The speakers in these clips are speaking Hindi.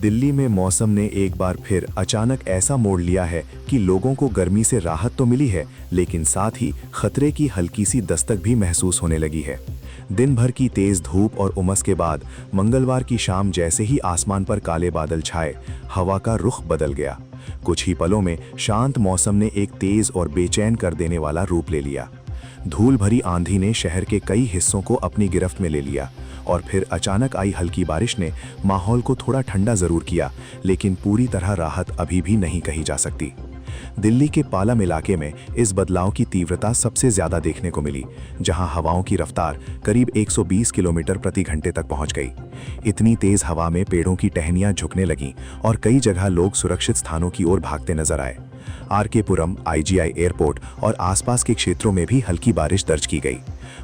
दिल्ली में मौसम ने एक बार फिर अचानक ऐसा मोड़ लिया है कि लोगों को गर्मी से राहत तो मिली है, लेकिन साथ ही खतरे की हल्की सी दस्तक भी महसूस होने लगी है। दिन भर की तेज धूप और उमस के बाद मंगलवार की शाम जैसे ही आसमान पर काले बादल छाए, हवा का रुख बदल गया। कुछ ही पलों में शांत मौसम ने एक तेज और बेचैन कर देने वाला रूप ले लिया। धूल भरी आंधी ने शहर के कई हिस्सों को अपनी गिरफ्त में ले लिया और फिर अचानक आई हल्की बारिश ने माहौल को थोड़ा ठंडा जरूर किया, लेकिन पूरी तरह राहत अभी भी नहीं कही जा सकती। दिल्ली के पालम इलाके में इस बदलाव की तीव्रता सबसे ज्यादा देखने को मिली, जहां हवाओं की रफ्तार करीब 120 किलोमीटर प्रति घंटे तक पहुंच गई। इतनी तेज हवा में पेड़ों की टहनियां झुकने लगीं और कई जगह लोग सुरक्षित स्थानों की ओर भागते नजर आए। आरके पुरम, आईजीआई एयरपोर्ट और आसपास के क्षेत्रों में भी हल्की बारिश दर्ज की गई।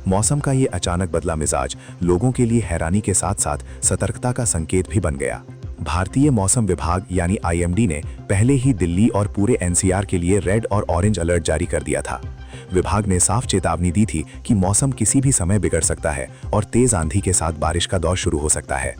मौसम का ये अचानक बदला मिजाज लोगों के लिए हैरानी के साथ साथ सतर्कता का संकेत भी बन गया। भारतीय मौसम विभाग यानी आईएमडी ने पहले ही दिल्ली और पूरे एनसीआर के लिए रेड और ऑरेंज अलर्ट जारी कर दिया था। विभाग ने साफ चेतावनी दी थी कि मौसम किसी भी समय बिगड़ सकता है और तेज आंधी के साथ बारिश का दौर शुरू हो सकता है।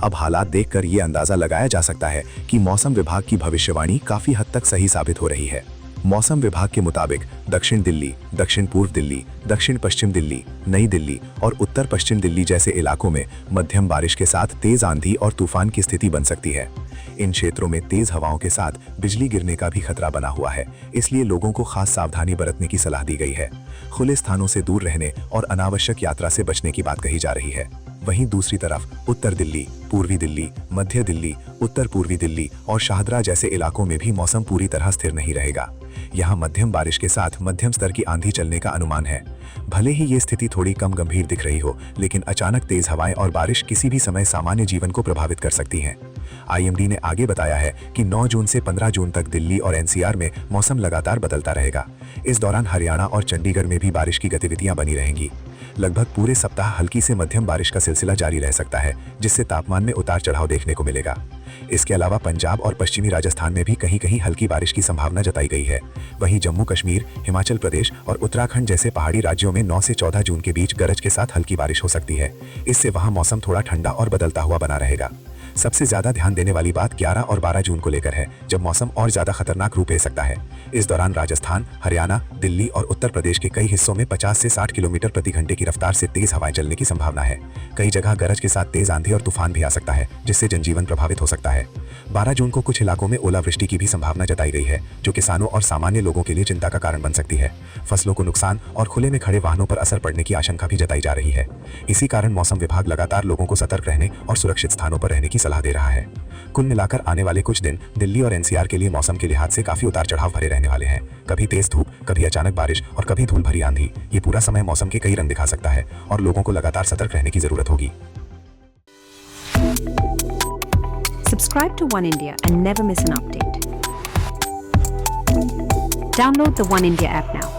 अब हालात देखकर ये अंदाजा लगाया जा सकता है कि मौसम विभाग की भविष्यवाणी काफी हद तक सही साबित हो रही है। मौसम विभाग के मुताबिक दक्षिण दिल्ली, दक्षिण पूर्व दिल्ली, दक्षिण पश्चिम दिल्ली, नई दिल्ली और उत्तर पश्चिम दिल्ली जैसे इलाकों में मध्यम बारिश के साथ तेज आंधी और तूफान की स्थिति बन सकती है। इन क्षेत्रों में तेज हवाओं के साथ बिजली गिरने का भी खतरा बना हुआ है, इसलिए लोगों को खास सावधानी बरतने की सलाह दी गई है। खुले स्थानों से दूर रहने और अनावश्यक यात्रा से बचने की बात कही जा रही है। वहीं दूसरी तरफ उत्तर दिल्ली, पूर्वी दिल्ली, मध्य दिल्ली, उत्तर पूर्वी दिल्ली और शाहदरा जैसे इलाकों में भी मौसम पूरी तरह स्थिर नहीं रहेगा। यहाँ मध्यम बारिश के साथ मध्यम स्तर की आंधी चलने का अनुमान है। भले ही ये स्थिति थोड़ी कम गंभीर दिख रही हो, लेकिन अचानक तेज हवाएं और बारिश किसी भी समय सामान्य जीवन को प्रभावित कर सकती हैं। आईएमडी ने आगे बताया है कि 9 जून से 15 जून तक दिल्ली और एनसीआर में मौसम लगातार बदलता रहेगा। इस दौरान हरियाणा और चंडीगढ़ में भी बारिश की गतिविधियां बनी रहेंगी। लगभग पूरे सप्ताह हल्की से मध्यम बारिश का सिलसिला जारी रह सकता है, जिससे तापमान में उतार चढ़ाव देखने को मिलेगा। इसके अलावा पंजाब और पश्चिमी राजस्थान में भी कहीं कहीं हल्की बारिश की संभावना जताई गई है। वहीं जम्मू कश्मीर, हिमाचल प्रदेश और उत्तराखंड जैसे पहाड़ी राज्यों में 9 से 14 जून के बीच गरज के साथ हल्की बारिश हो सकती है। इससे वहां मौसम थोड़ा ठंडा और बदलता हुआ बना रहेगा। सबसे ज्यादा ध्यान देने वाली बात 11 और 12 जून को लेकर है, जब मौसम और ज्यादा खतरनाक रूप ले सकता है। इस दौरान राजस्थान, हरियाणा, दिल्ली और उत्तर प्रदेश के कई हिस्सों में 50 से 60 किलोमीटर प्रति घंटे की रफ्तार से तेज हवाएं चलने की संभावना है। कई जगह गरज के साथ तेज आंधी और तूफान भी आ सकता है, जिससे जनजीवन प्रभावित हो सकता है। 12 जून को कुछ इलाकों में ओलावृष्टि की भी संभावना जताई गई है, जो किसानों और सामान्य लोगों के लिए चिंता का कारण बन सकती है। फसलों को नुकसान और खुले में खड़े वाहनों पर असर पड़ने की आशंका भी जताई जा रही है। इसी कारण मौसम विभाग लगातार लोगों को सतर्क रहने और सुरक्षित स्थानों पर रहने की सलाह दे रहा है। कुल मिलाकर आने वाले कुछ दिन दिल्ली और एनसीआर के लिए मौसम के लिहाज से काफी उतार चढ़ाव भरे रहने वाले हैं। कभी तेज धूप, कभी अचानक बारिश और कभी धूल भरी आंधी। ये पूरा समय मौसम के कई रंग दिखा सकता है और लोगों को लगातार सतर्क रहने की जरूरत होगी। Subscribe to One India and never miss an update. Download the One India app now.